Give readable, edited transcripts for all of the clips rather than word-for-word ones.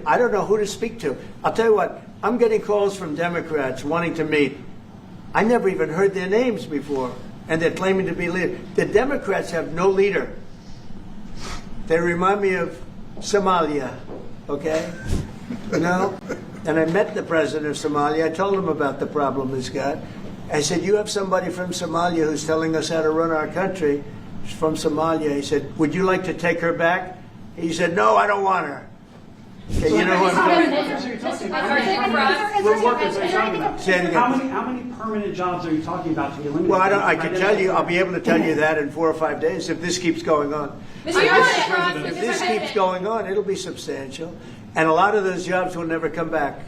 I don't know who to speak to. I'll tell you what, I'm getting calls from Democrats wanting to meet. I never even heard their names before, and they're claiming to be leaders. The Democrats have no leader. They remind me of Somalia, okay? You know? And I met the president of Somalia. I told him about the problem he's got. I said, you have somebody from Somalia who's telling us how to run our country. She's from Somalia. He said, would you like to take her back? He said, no, I don't want her. Okay, so you know what I'm talking about? How many permanent jobs are you talking about to be eliminated? Well, I can tell you, I'll be able to tell you that in 4 or 5 days if this keeps going on. If this keeps going on, it'll be substantial. And a lot of those jobs will never come back.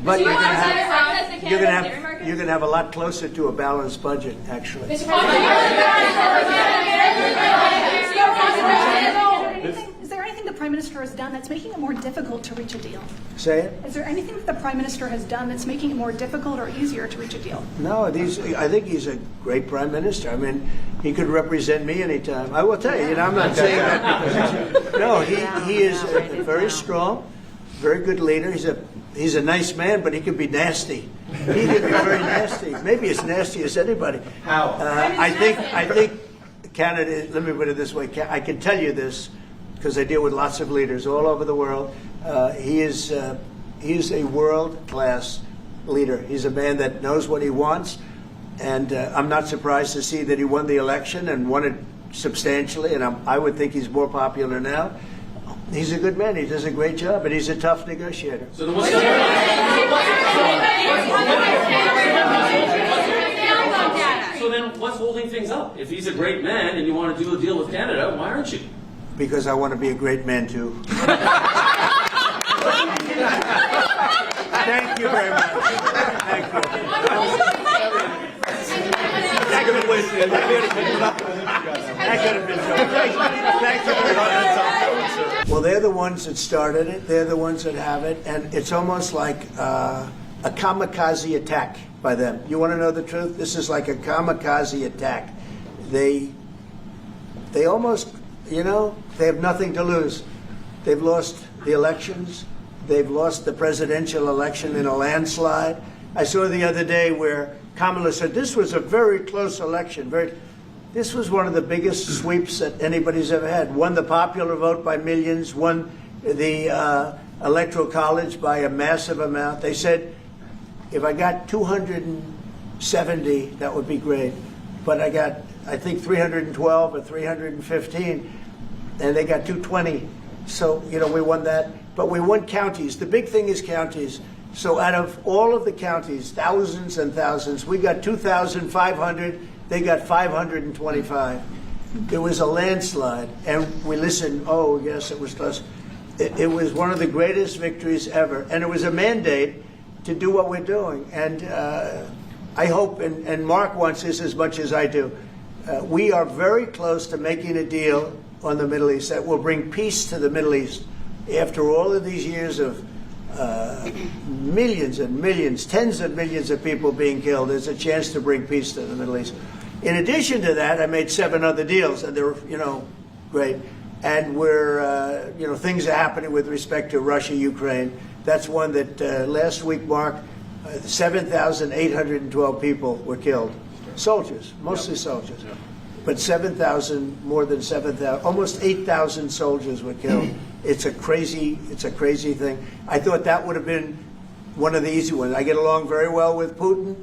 But you're going to have a lot closer to a balanced budget, actually. Is there anything the Prime Minister has done that's making it more difficult to reach a deal? Say it? Is there anything that the Prime Minister has done that's making it more difficult or easier to reach a deal? No, I think he's a great Prime Minister. I mean, he could represent me anytime. I will tell you, I'm not saying that because... No, he is very strong, very good leader. He's a nice man, but he can be nasty. He can be very nasty. Maybe as nasty as anybody. How? I think Canada, let me put it this way, I can tell you this because I deal with lots of leaders all over the world. He is a world-class leader. He's a man that knows what he wants, and I'm not surprised to see that he won the election and won it substantially, and I would think he's more popular now. He's a good man. He does a great job, and he's a tough negotiator. So then what's holding things up? If he's a great man and you want to do a deal with Canada, why aren't you? Because I want to be a great man, too. Thank you very much. Thank you. That could have been Thank you very much. Well, they're the ones that started it. They're the ones that have it. And it's almost like a kamikaze attack by them. You want to know the truth? This is like a kamikaze attack. They almost, you know, they have nothing to lose. They've lost the elections. They've lost the presidential election in a landslide. I saw the other day where Kamala said this was a very close election. This was one of the biggest sweeps that anybody's ever had. Won the popular vote by millions, won the Electoral College by a massive amount. They said, if I got 270, that would be great. But I got, I think, 312 or 315, and they got 220. So, you know, we won that. But we won counties. The big thing is counties. So out of all of the counties, thousands and thousands, we got 2,500. They got 525. It was a landslide. And we listened, oh, yes, it was close. It was one of the greatest victories ever. And it was a mandate to do what we're doing. And I hope, and Mark wants this as much as I do, we are very close to making a deal on the Middle East that will bring peace to the Middle East. After all of these years of millions and millions, tens of millions of people being killed, there's a chance to bring peace to the Middle East. In addition to that, I made 7 other deals, and they're, you know, great. And we're, you know, things are happening with respect to Russia, Ukraine. That's one that last week, Mark, 7,812 people were killed. Soldiers, mostly soldiers. But 7,000, more than 7,000, almost 8,000 soldiers were killed. It's a crazy thing. I thought that would have been one of the easy ones. I get along very well with Putin,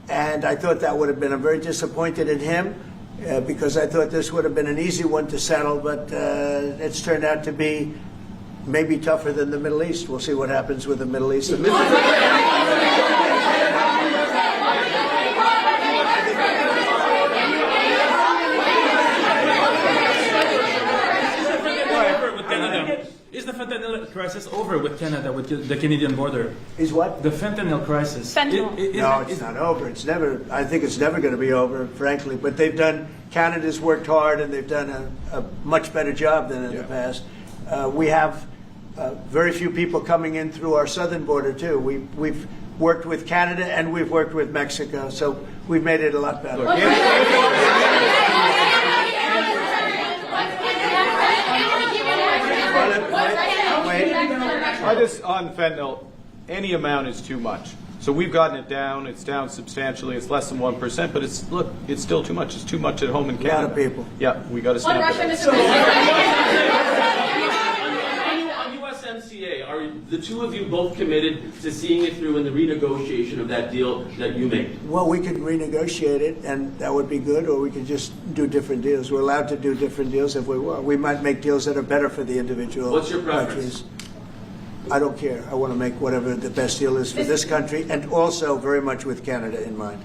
and I thought that would have been, I'm very disappointed in him because I thought this would have been an easy one to settle, but it's turned out to be maybe tougher than the Middle East. We'll see what happens with the Middle East. Is the fentanyl crisis over with Canada, with the Canadian border? Is what? The fentanyl crisis. Fentanyl. No, it's not over. It's never. I think it's never going to be over, frankly. But they've done. Canada's worked hard, and they've done a much better job than in the past. We have very few people coming in through our southern border too. We've worked with Canada and we've worked with Mexico, so we've made it a lot better. on fentanyl, any amount is too much. So we've gotten it down. It's down substantially. It's less than 1%, but it's still too much. It's too much at home in Canada. A lot of people. Yeah, we got to On stop Russia, it. Mr. President. On USMCA, are the two of you both committed to seeing it through in the renegotiation of that deal that you made? Well, we could renegotiate it, and that would be good, or we could just do different deals. We're allowed to do different deals if we want. We might make deals that are better for the individual What's your preference? countries. I don't care. I want to make whatever the best deal is for this country, and also very much with Canada in mind.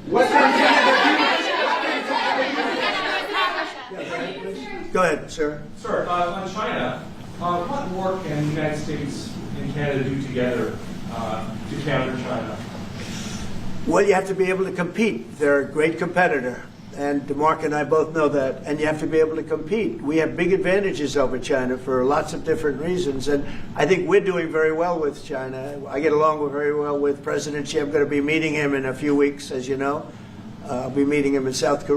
Go ahead, sir. Sir, on China, what more can the United States and Canada do together to counter China? Well, you have to be able to compete. They're a great competitor, and Mark and I both know that, and you have to be able to compete. We have big advantages over China for lots of different reasons, and I think we're doing very well with China. I get along very well with President Xi. I'm going to be meeting him in a few weeks, as you know. I'll be meeting him in South Korea.